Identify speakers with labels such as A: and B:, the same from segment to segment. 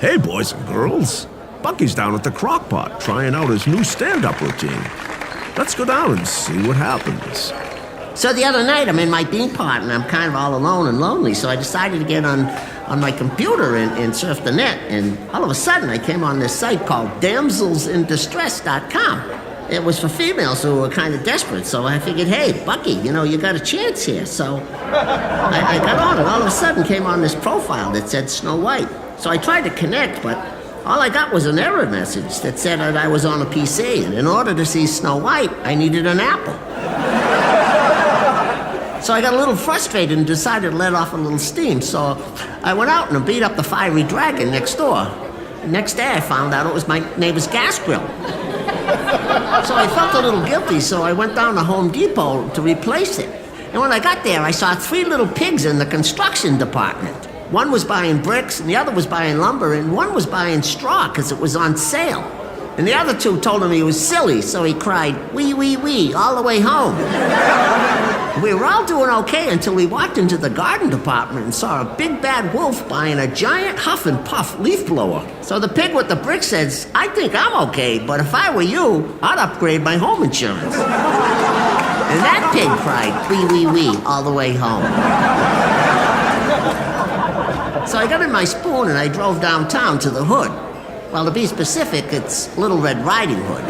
A: Hey, boys and girls. Bucky's down at the Crock-Pot trying out his new stand-up routine. Let's go down and see what happens.
B: So the other night, I'm in my bean pot, and I'm kind of all alone and lonely, so I decided to get on my computer and surf the net, and all of a sudden, I came on this site called damselsindistress.com. It was for females who were kind of desperate, so I figured, hey, Bucky, you got a chance here. So I got on, and all of a sudden came on this profile that said Snow White. So I tried to connect, but all I got was an error message that said that I was on a PC, and in order to see Snow White, I needed an apple. So I got a little frustrated and decided to let off a little steam, so I went out and beat up the fiery dragon next door. The next day I found out it was my neighbor's gas grill. So I felt a little guilty, so I went down to Home Depot to replace it. And when I got there, I saw 3 little pigs in the construction department. One was buying bricks, and the other was buying lumber, and one was buying straw because it was on sale. And the other 2 told him he was silly, so he cried, wee, wee, wee, all the way home. We were all doing okay until we walked into the garden department and saw a big bad wolf buying a giant Huff and Puff leaf blower. So the pig with the brick says, I think I'm okay, but if I were you, I'd upgrade my home insurance. And that pig cried, wee, wee, wee, all the way home. So I got in my spoon and I drove downtown to the Hood. Well, to be specific, it's Little Red Riding Hood.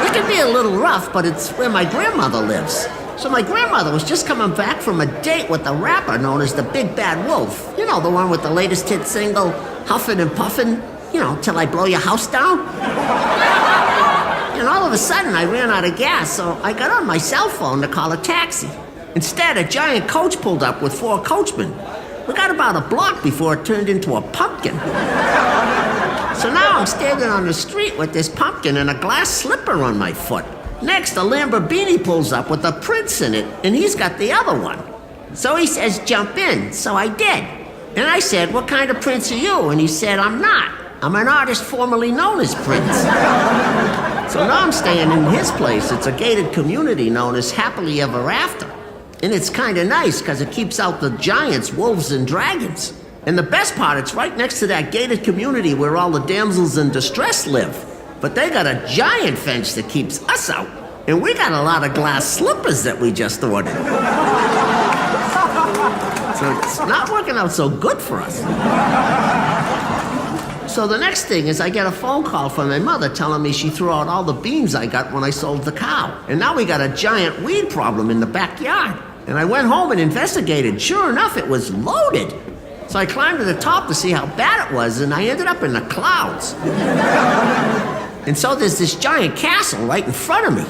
B: It can be a little rough, but it's where my grandmother lives. So my grandmother was just coming back from a date with a rapper known as the Big Bad Wolf. You know, the one with the latest hit single, Huffin' and Puffin', till I blow your house down. And all of a sudden, I ran out of gas, so I got on my cell phone to call a taxi. Instead, a giant coach pulled up with 4 coachmen. We got about a block before it turned into a pumpkin. So now I'm standing on the street with this pumpkin and a glass slipper on my foot. Next, a Lamborghini pulls up with a prince in it, and he's got the other one. So he says, jump in, so I did. And I said, what kind of prince are you? And he said, I'm not. I'm an artist formerly known as Prince. So now I'm staying in his place. It's a gated community known as Happily Ever After. And it's kind of nice because it keeps out the giants, wolves, and dragons. And the best part, it's right next to that gated community where all the damsels in distress live. But they got a giant fence that keeps us out. And we got a lot of glass slippers that we just ordered. So it's not working out so good for us. So the next thing is I get a phone call from my mother telling me she threw out all the beans I got when I sold the cow. And now we got a giant weed problem in the backyard. And I went home and investigated. Sure enough, it was loaded. So I climbed to the top to see how bad it was, and I ended up in the clouds. And so there's this giant castle right in front of me.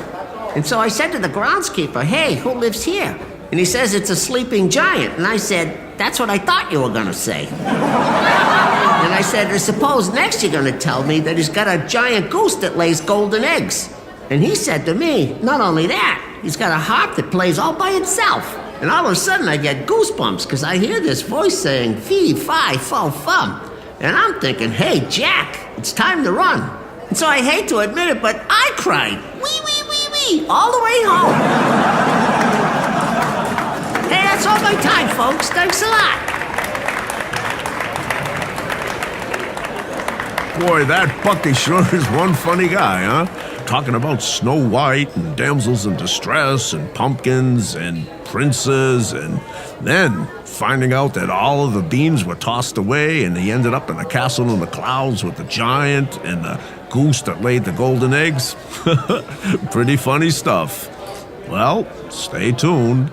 B: And so I said to the groundskeeper, hey, who lives here? And he says it's a sleeping giant. And I said, that's what I thought you were gonna say. And I said, I suppose next you're gonna tell me that he's got a giant goose that lays golden eggs. And he said to me, not only that, he's got a harp that plays all by itself. And all of a sudden I get goosebumps because I hear this voice saying, fee, fi, fo, fum. And I'm thinking, hey, Jack, it's time to run. And so I hate to admit it, but I cried, wee, wee, wee, wee, all the way home. Hey, that's all my time, folks. Thanks a lot.
A: Boy, that Bucky sure is one funny guy, huh? Talking about Snow White and damsels in distress and pumpkins and princes, and then finding out that all of the beans were tossed away and he ended up in a castle in the clouds with the giant and the goose that laid the golden eggs. Pretty funny stuff. Well, stay tuned.